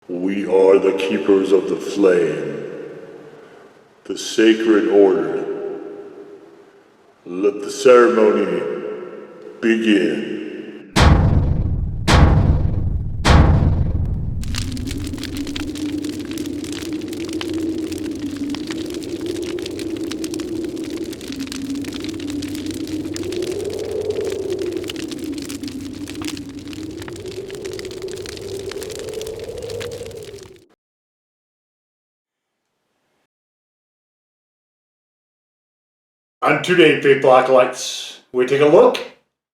We are the keepers of the flame, the sacred order. Let the ceremony begin. On today, Faithful Acolytes, we take a look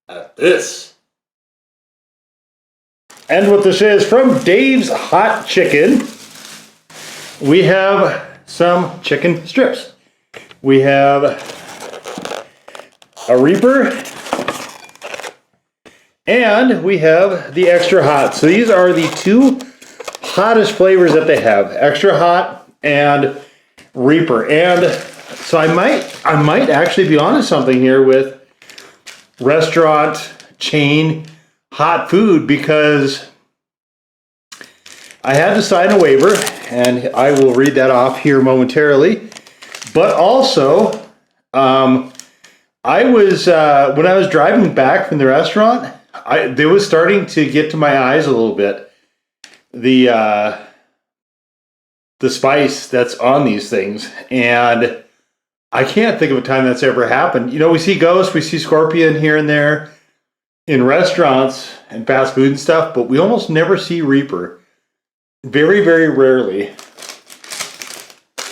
at this. And what this is from Dave's Hot Chicken, we have some chicken strips. We have a Reaper, and we have the Extra Hot. So these are the two hottest flavors that they have, Extra Hot and Reaper. And so I might actually be onto something here with restaurant chain hot food, because I had to sign a waiver, and I will read that off here momentarily. But also, I was when I was driving back from the restaurant, they was starting to get to my eyes a little bit. The spice that's on these things, and I can't think of a time that's ever happened. You know, we see Ghost, we see Scorpion here and there in restaurants and fast food and stuff, but we almost never see Reaper. Very, very rarely.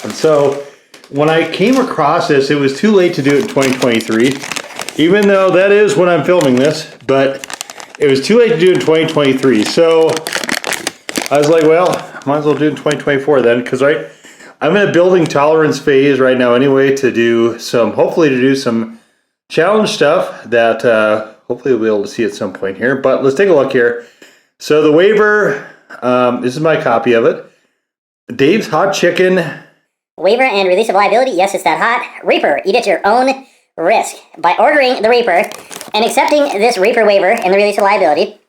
And so when I came across this, it was too late to do it in 2023, even though that is when I'm filming this, but it was too late to do it in 2023. So I was like, well, might as well do it in 2024 then, because I'm in a building tolerance phase right now anyway, to do some, hopefully to do some challenge stuff that hopefully we'll be able to see at some point here. But let's take a look here. So the waiver, this is my copy of it. Dave's Hot Chicken. Waiver and release of liability. Yes, it's that hot. Reaper, eat at your own risk. By ordering the Reaper and accepting this Reaper waiver and the release of liability,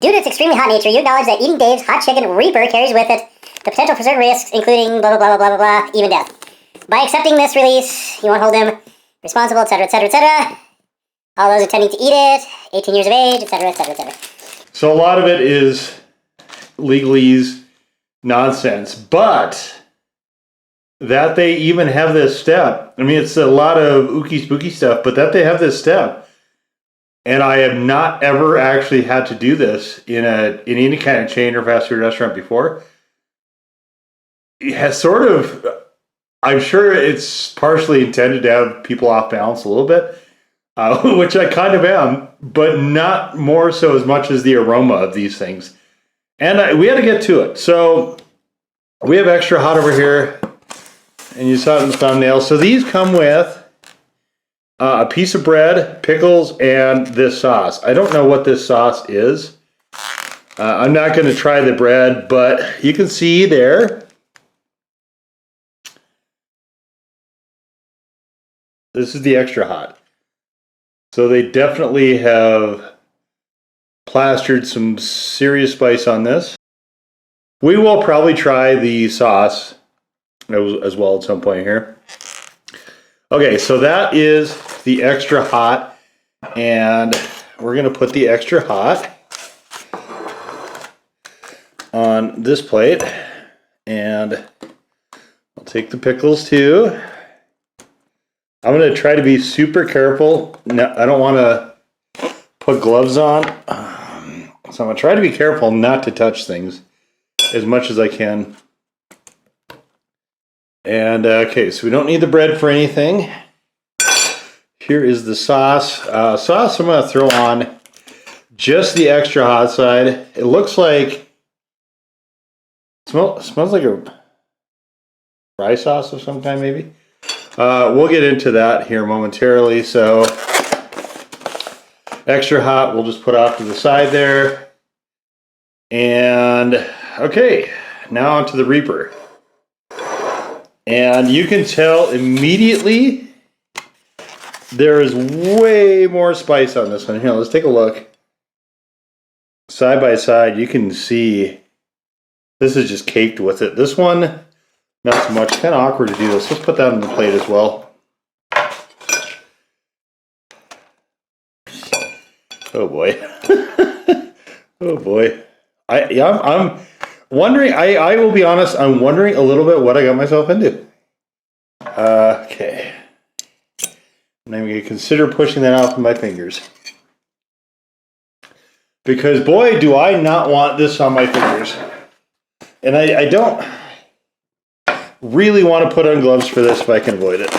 due to its extremely hot nature, you acknowledge that eating Dave's Hot Chicken Reaper carries with it the potential for certain risks, including blah, blah, blah, blah, blah, blah, even death. By accepting this release, you won't hold him responsible, etc., etc., etc. All those intending to eat it, 18 years of age, etc., etc., etc. So a lot of it is legalese nonsense, but that they even have this step. I mean, it's a lot of ooky spooky stuff, but that they have this step. And I have not ever actually had to do this in any kind of chain or fast food restaurant before. It has sort of, I'm sure it's partially intended to have people off balance a little bit, which I kind of am, but not more so as much as the aroma of these things. And we had to get to it. So we have Extra Hot over here, and you saw it in the thumbnail. So these come with a piece of bread, pickles, and this sauce. I don't know what this sauce is. I'm not going to try the bread, but you can see there. This is the Extra Hot. So they definitely have plastered some serious spice on this. We will probably try the sauce as well at some point here. Okay, so that is the Extra Hot, and we're going to put the Extra Hot on this plate, and I'll take the pickles too. I'm going to try to be super careful. No, I don't want to put gloves on, so I'm going to try to be careful not to touch things as much as I can. And okay, so we don't need the bread for anything. Here is the sauce. Sauce I'm going to throw on just the Extra Hot side. It looks like, smells like a fry sauce of some kind maybe. We'll get into that here momentarily. So Extra Hot we'll just put off to the side there. And okay, now onto the Reaper. And you can tell immediately there is way more spice on this one. Here, let's take a look. Side by side, you can see This is just caked with it. This one, not so much. Kind of awkward to do this. Let's put that on the plate as well. Oh boy. Oh boy. I'm wondering, I will be honest, I'm wondering a little bit what I got myself into. Okay. And I'm going to consider pushing that out with my fingers. Because boy, do I not want this on my fingers. And I don't really want to put on gloves for this if I can avoid it.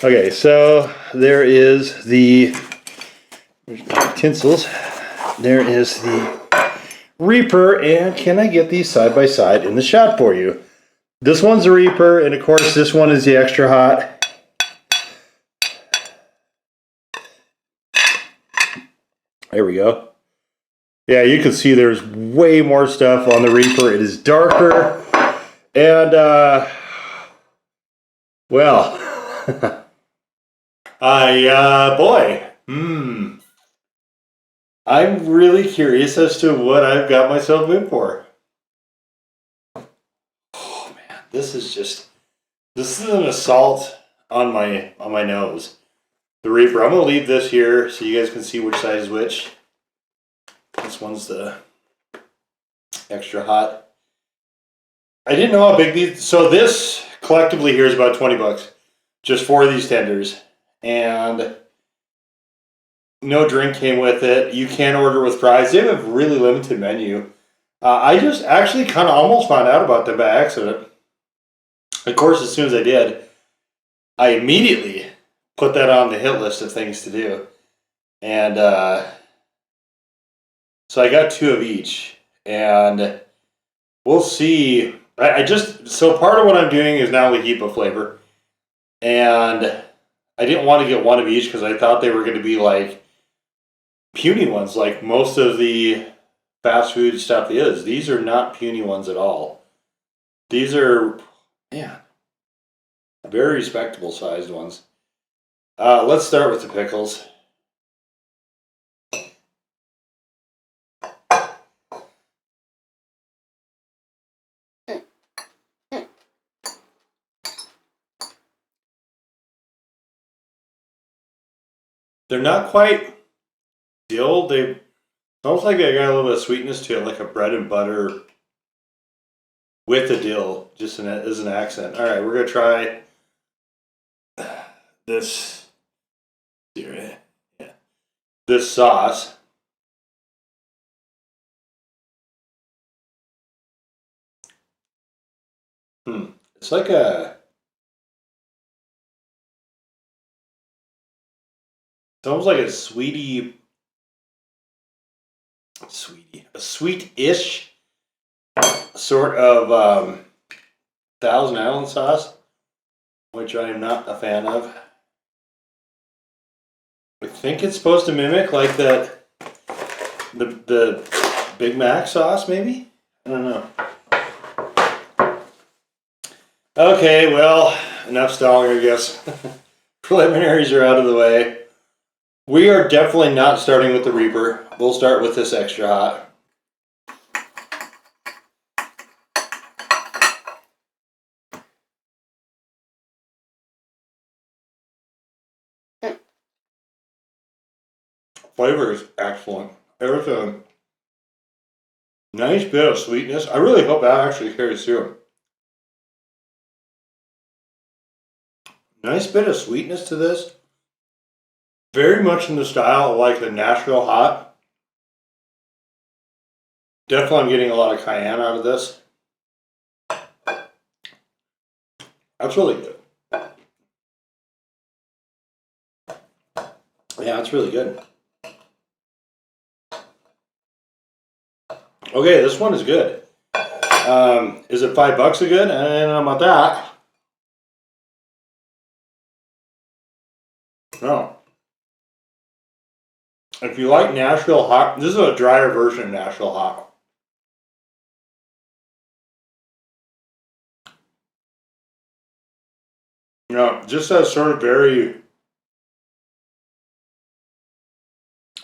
Okay, so there is the tinsels. There is the Reaper, and can I get these side by side in the shot for you? This one's the Reaper, and of course this one is the extra hot. There we go. Yeah, you can see there's way more stuff on the Reaper. It is darker, and well, boy, I'm really curious as to what I've got myself in for. Oh man, this is an assault on my nose. The Reaper. I'm gonna leave this here so you guys can see which side is which. This one's the extra hot. I didn't know how big these. So this collectively here is about 20 bucks, just for these tenders, and no drink came with it. You can order with fries. They have a really limited menu. I just actually kind of almost found out about them by accident. Of course, as soon as I did, I immediately put that on the hit list of things to do. And so I got 2 of each. And we'll see. So part of what I'm doing is now Lahipa flavor. And I didn't want to get 1 of each because I thought they were going to be like puny ones, like most of the fast food stuff is. These are not puny ones at all. These are, yeah, very respectable sized ones. Let's start with the pickles. They're not quite dill. They almost like they got a little bit of sweetness to it, like a bread and butter with the dill, just as an accent. All right, we're gonna try this. Yeah, this sauce. It's like a. It's almost like a sweet-ish sort of Thousand Island sauce, which I am not a fan of. I think it's supposed to mimic like the Big Mac sauce, maybe? I don't know. Okay, well, enough stalling, I guess. Preliminaries are out of the way. We are definitely not starting with the Reaper. We'll start with this extra hot. Flavor is excellent. There's a nice bit of sweetness. I really hope that actually carries through. Nice bit of sweetness to this. Very much in the style of like the Nashville hot. Definitely I'm getting a lot of cayenne out of this. That's really good. Yeah, it's really good. Okay, this one is good. Is it $5 a good? I don't know about that. No. If you like Nashville hot, this is a drier version of Nashville hot. You know, just a sort of very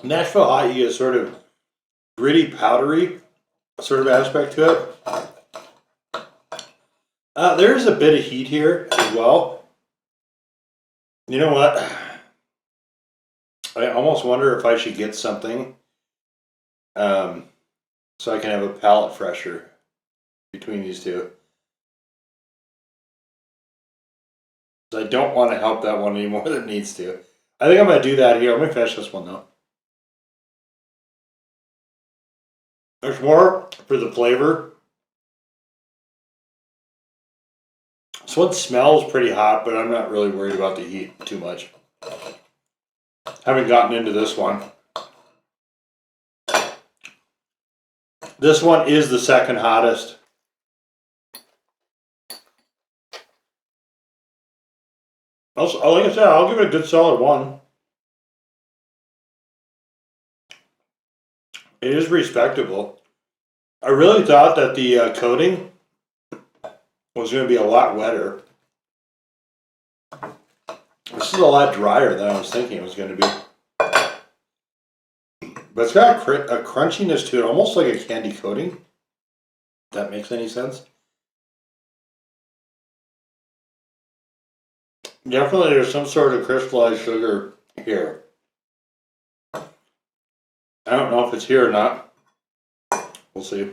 Nashville hot, you get sort of gritty, powdery. sort of aspect to it. There's a bit of heat here as well. You know what? I almost wonder if I should get something so I can have a palate fresher between these two. I don't want to help that one any more than it needs to. I think I'm going to do that here. I'm going to finish this one though. There's more for the flavor. This one smells pretty hot, but I'm not really worried about the heat too much. Haven't gotten into this one. This one is the second hottest. Also, like I said, I'll give it a good solid 1. It is respectable. I really thought that the coating was going to be a lot wetter. This is a lot drier than I was thinking it was going to be. But it's got a crunchiness to it, almost like a candy coating. If that makes any sense. Definitely there's some sort of crystallized sugar here. I don't know if it's here or not. We'll see.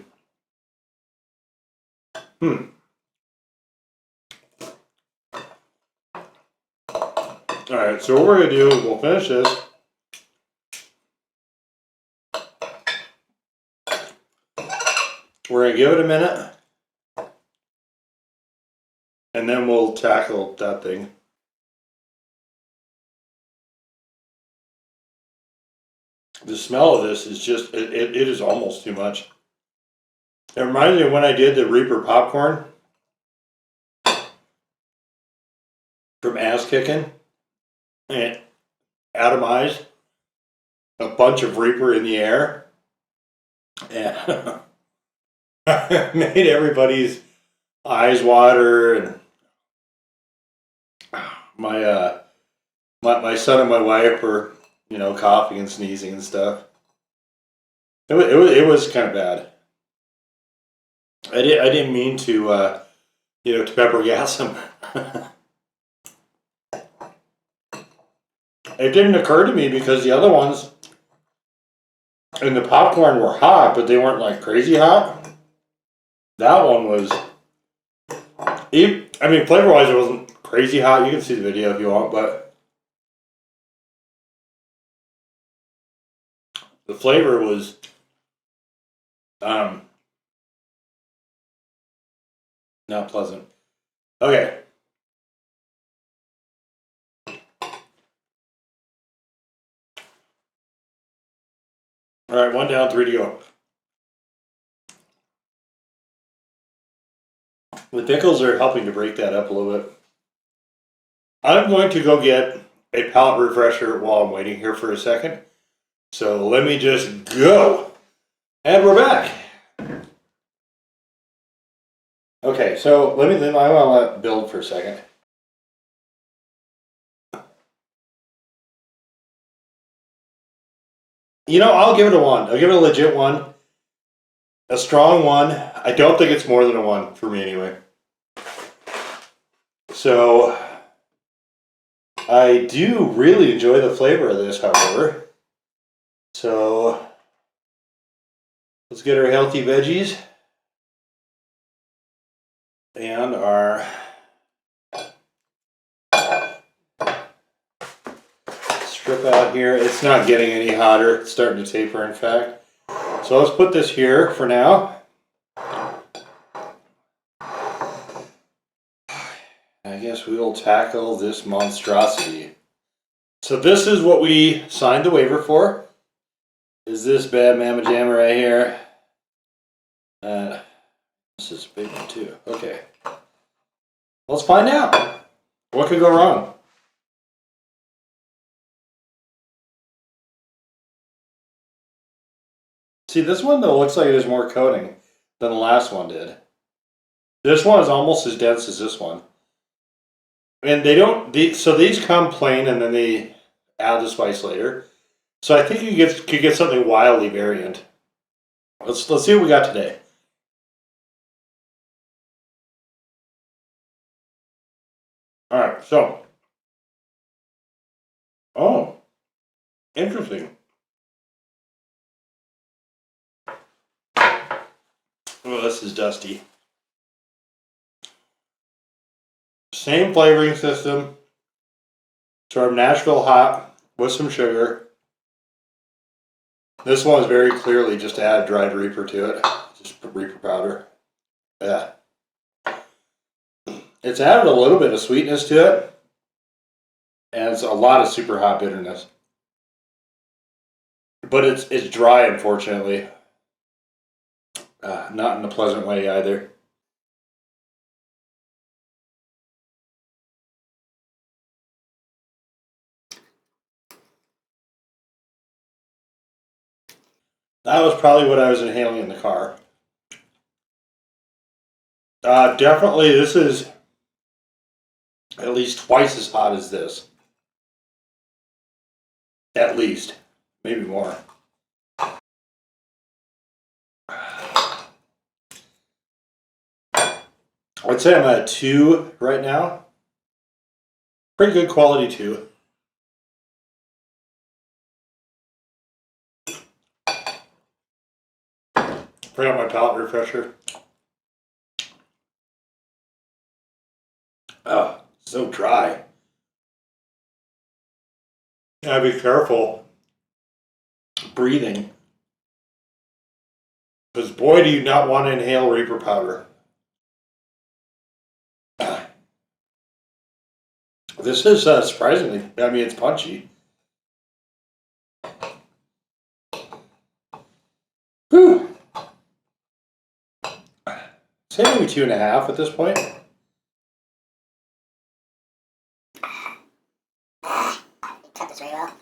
Alright, so what we're going to do is we'll finish this. We're going to give it a minute. And then we'll tackle that thing. The smell of this is just, it is almost too much. It reminds me of when I did the Reaper popcorn from Ass Kicking. And it atomized a bunch of Reaper in the air. And made everybody's eyes water. And my son and my wife were, coughing and sneezing and stuff. It was kind of bad. I didn't mean to to pepper gas them. It didn't occur to me because the other ones and the popcorn were hot, but they weren't like crazy hot. That one was, flavor wise, it wasn't crazy hot. You can see the video if you want, but the flavor was not pleasant. Okay. All right, 1 down, 3 to go. The pickles are helping to break that up a little bit. I'm going to go get a palate refresher while I'm waiting here for a second. So let me just go. And we're back. Okay, so I want to let it build for a second. I'll give it a 1. I'll give it a legit 1. A strong 1. I don't think it's more than a 1 for me anyway. So I do really enjoy the flavor of this, however. So let's get our healthy veggies and our strip out here. It's not getting any hotter. It's starting to taper, in fact. So let's put this here for now. I guess we will tackle this monstrosity. So this is what we signed the waiver for. Is this bad mamma jamma right here? This is a big one too. Okay. Let's find out. What could go wrong? See, this one though looks like there's more coating than the last one did. This one is almost as dense as this one. And so these come plain and then they add the spice later. So I think you could get something wildly variant. let's see what we got today. All right, so. Oh, interesting. Oh, this is dusty. Same flavoring system. Sort of Nashville hot with some sugar. This one is very clearly just add dried Reaper to it. Just Reaper powder. Yeah. It's added a little bit of sweetness to it. And it's a lot of super hot bitterness. But it's dry, unfortunately. Not in a pleasant way either. That was probably what I was inhaling in the car. Definitely, this is at least twice as hot as this. At least. Maybe more. I'd say I'm at a 2 right now. Pretty good quality 2. Bring out my palate refresher. Oh, so dry. Gotta be careful breathing. Because boy, do you not want to inhale Reaper powder. This is surprisingly, I mean, it's punchy. Whew. Say maybe 2.5 at this point. Cut this very well.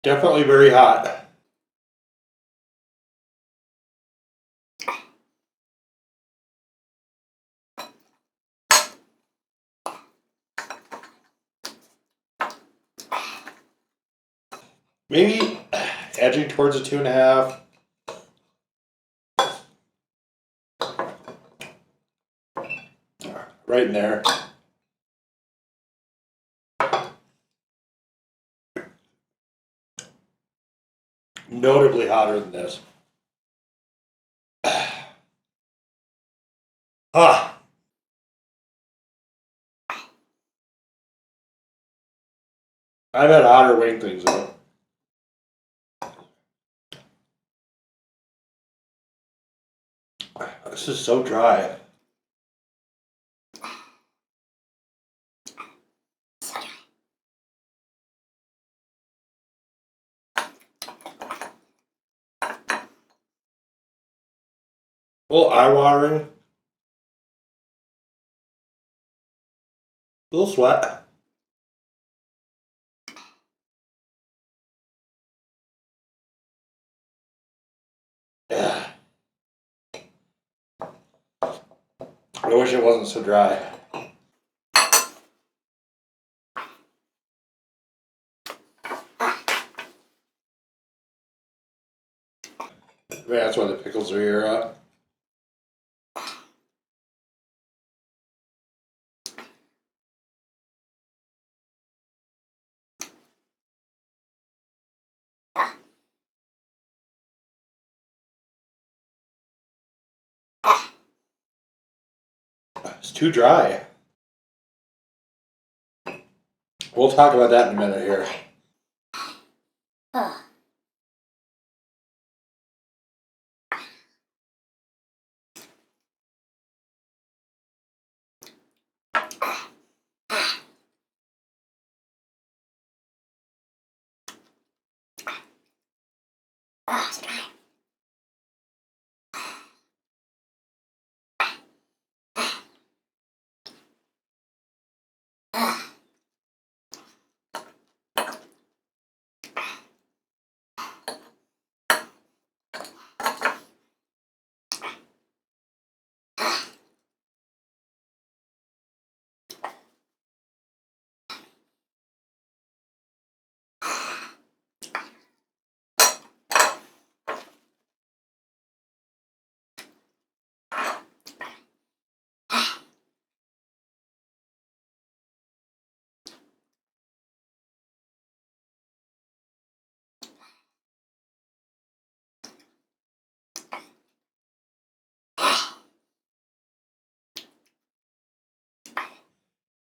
Definitely very hot. Maybe edging towards a 2.5. Right in there. Notably hotter than this. Ah. I've had hotter wing things though. This is so dry. A little eye-watering. A little sweat. Yeah. I wish it wasn't so dry. Maybe that's why the pickles are here. It's too dry. We'll talk about that in a minute here. So dry.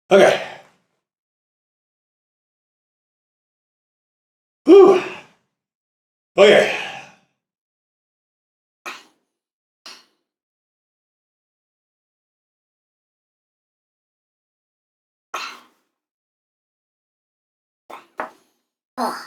Okay. Whew. Okay. Oh.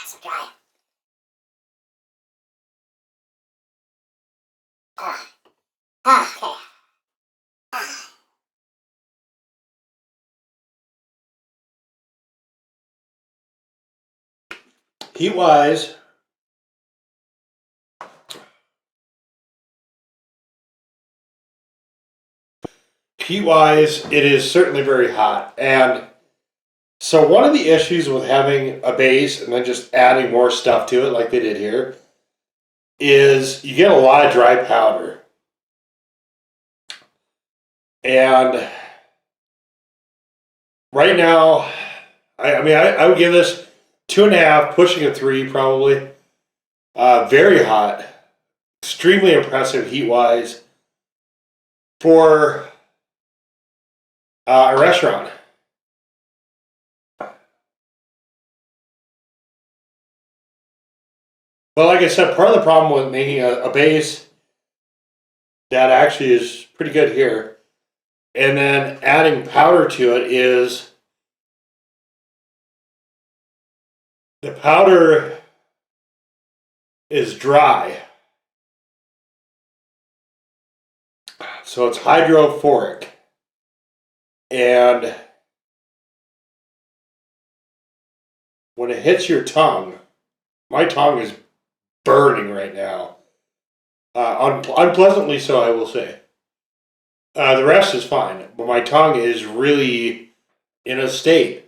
So dry. Okay. Heat-wise, it is certainly very hot. And so one of the issues with having a base and then just adding more stuff to it like they did here is you get a lot of dry powder. And right now, I would give this 2.5, pushing a 3 probably. Very hot. Extremely impressive heat-wise for a restaurant. But like I said, part of the problem with making a base that actually is pretty good here, and then adding powder to it is the powder is dry. So it's hydrophoric. And when it hits your tongue, my tongue is burning right now. Unpleasantly so, I will say. The rest is fine, but my tongue is really in a state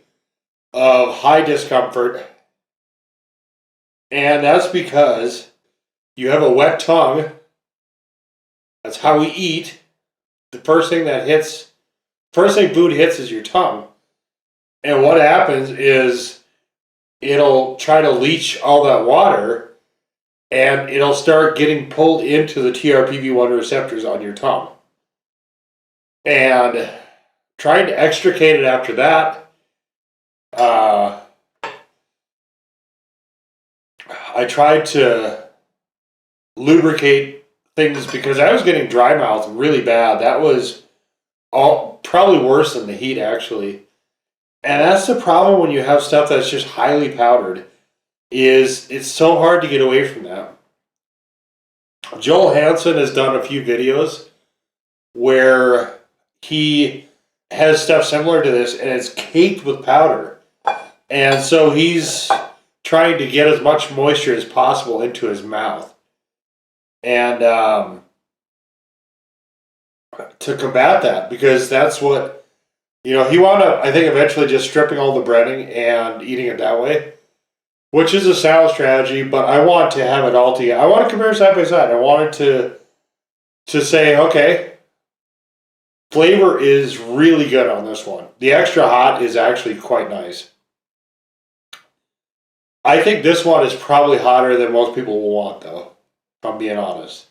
of high discomfort. And that's because you have a wet tongue. That's how we eat. The first thing food hits is your tongue. And what happens is it'll try to leach all that water and it'll start getting pulled into the TRPV1 receptors on your tongue. And trying to extricate it after that, I tried to lubricate things because I was getting dry mouth really bad. That was probably worse than the heat, actually. And that's the problem when you have stuff that's just highly powdered, is it's so hard to get away from that. Joel Hansen has done a few videos where he has stuff similar to this and it's caked with powder. And so he's trying to get as much moisture as possible into his mouth. And to combat that, because that's what, he wound up, I think, eventually just stripping all the breading and eating it that way, which is a sound strategy, but I want to have it all together. I want to compare side by side. I wanted to say, okay, flavor is really good on this one. The extra hot is actually quite nice. I think this one is probably hotter than most people will want, though, if I'm being honest.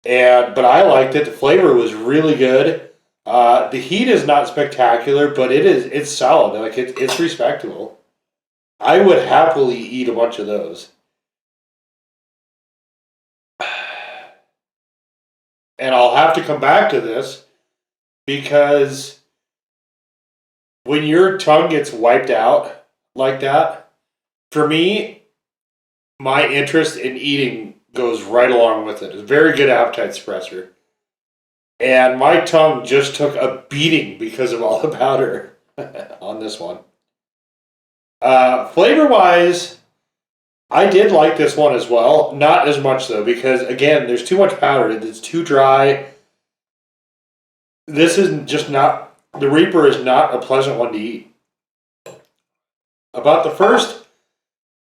But I liked it. The flavor was really good. The heat is not spectacular, but it's solid. Like it's respectable. I would happily eat a bunch of those. And I'll have to come back to this because when your tongue gets wiped out like that, for me, my interest in eating goes right along with it. It's a very good appetite suppressor. And my tongue just took a beating because of all the powder on this one. Flavor-wise, I did like this one as well. Not as much, though, because, again, there's too much powder. It's too dry. This is just not... The Reaper is not a pleasant one to eat. About the first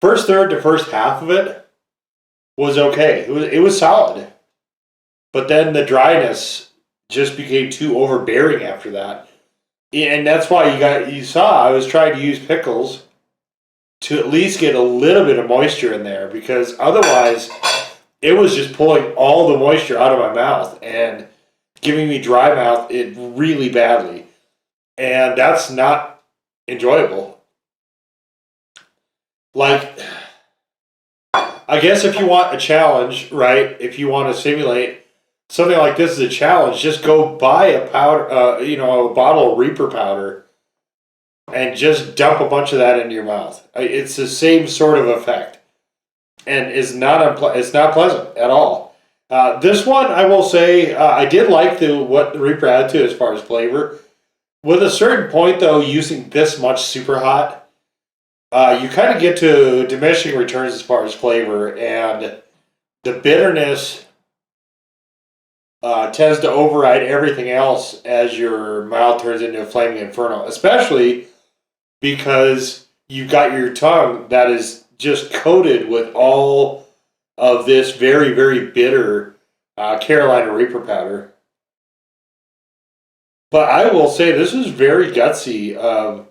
third to first half of it was okay. It was solid. But then the dryness just became too overbearing after that. And that's why you saw I was trying to use pickles to at least get a little bit of moisture in there, because otherwise it was just pulling all the moisture out of my mouth and giving me dry mouth really badly. And that's not enjoyable. Like, I guess if you want a challenge, right? If you want to simulate something like this as a challenge, just go buy a powder, a bottle of Reaper powder, and just dump a bunch of that into your mouth. It's the same sort of effect, and it's not pleasant at all. This one, I will say, I did like what the Reaper had to as far as flavor. With a certain point, though, using this much super hot, you kind of get to diminishing returns as far as flavor, and the bitterness tends to override everything else as your mouth turns into a flaming inferno, especially because you've got your tongue that is just coated with all of this very, very bitter Carolina Reaper powder. But I will say this is very gutsy of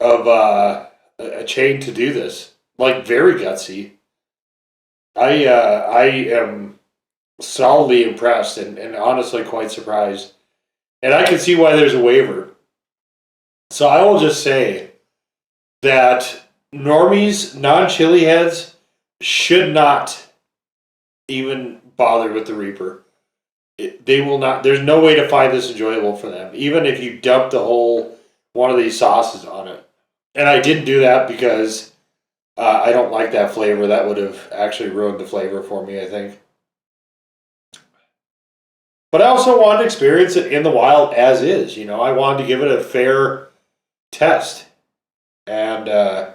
a chain to do this. Like, very gutsy. I am solidly impressed and honestly quite surprised. And I can see why there's a waiver. So I will just say that normies, non-chili heads, should not even bother with the Reaper. They will not. There's no way to find this enjoyable for them, even if you dump the whole one of these sauces on it. And I didn't do that because I don't like that flavor. That would have actually ruined the flavor for me, I think. But I also wanted to experience it in the wild as is. I wanted to give it a fair test. And, the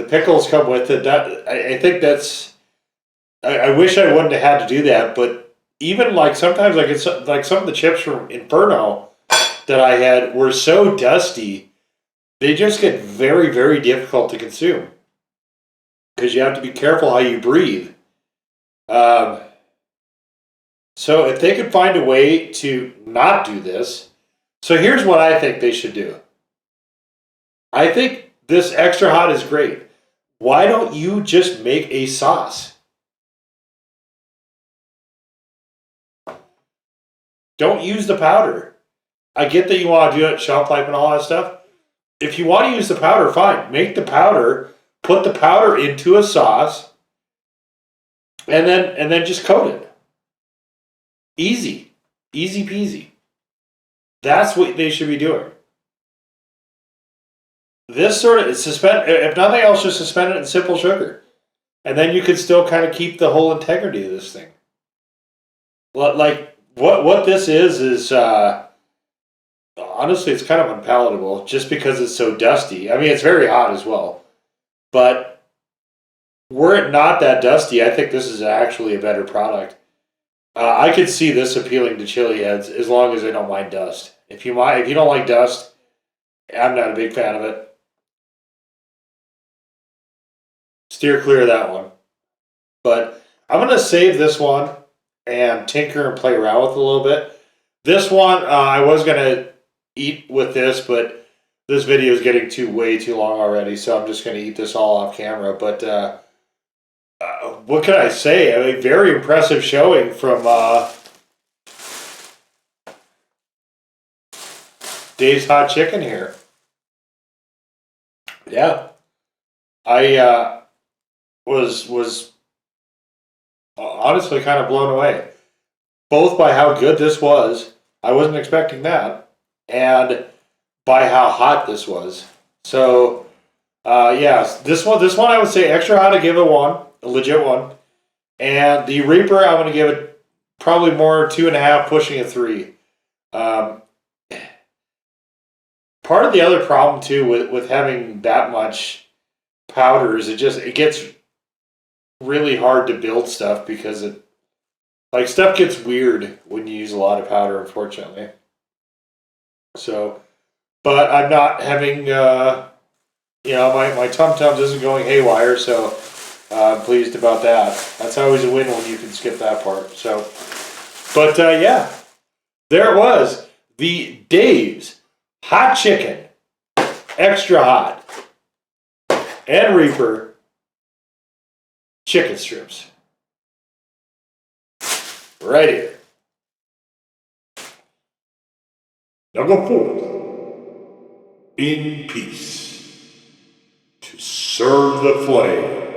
pickles come with it. I think that's... I wish I wouldn't have had to do that, but even sometimes it's like some of the chips from Inferno that I had were so dusty, they just get very, very difficult to consume because you have to be careful how you breathe. So if they could find a way to not do this, so here's what I think they should do. I think this extra hot is great. Why don't you just make a sauce? Don't use the powder. I get that you want to do it, shelf life and all that stuff. If you want to use the powder, fine. Make the powder, put the powder into a sauce, and then just coat it. Easy. Easy peasy. That's what they should be doing. This sort of, if nothing else, just suspend it in simple sugar. And then you can still kind of keep the whole integrity of this thing. Like, what this is honestly, it's kind of unpalatable just because it's so dusty. I mean, it's very hot as well. But were it not that dusty, I think this is actually a better product. I could see this appealing to chili heads as long as they don't mind dust. If you don't like dust, I'm not a big fan of it. Steer clear of that one. But I'm going to save this one and tinker and play around with it a little bit. This one, I was going to eat with this, but this video is getting way too long already, so I'm just going to eat this all off camera. But what can I say? I mean, very impressive showing from Dave's Hot Chicken here. Yeah. I was honestly kind of blown away. Both by how good this was, I wasn't expecting that, and by how hot this was. So, this one I would say extra hot, I give it 1, a legit 1. And the Reaper, I'm going to give it probably more 2.5, pushing a 3. part of the other problem too with having that much powder is it gets really hard to build stuff because stuff gets weird when you use a lot of powder, unfortunately. So, but I'm not having my tum-tums isn't going haywire, so I'm pleased about that. That's always a win when you can skip that part. So, but yeah, there it was. The Dave's Hot Chicken, Extra Hot, and Reaper chicken strips. Right here. Now go forth in peace to serve the flame.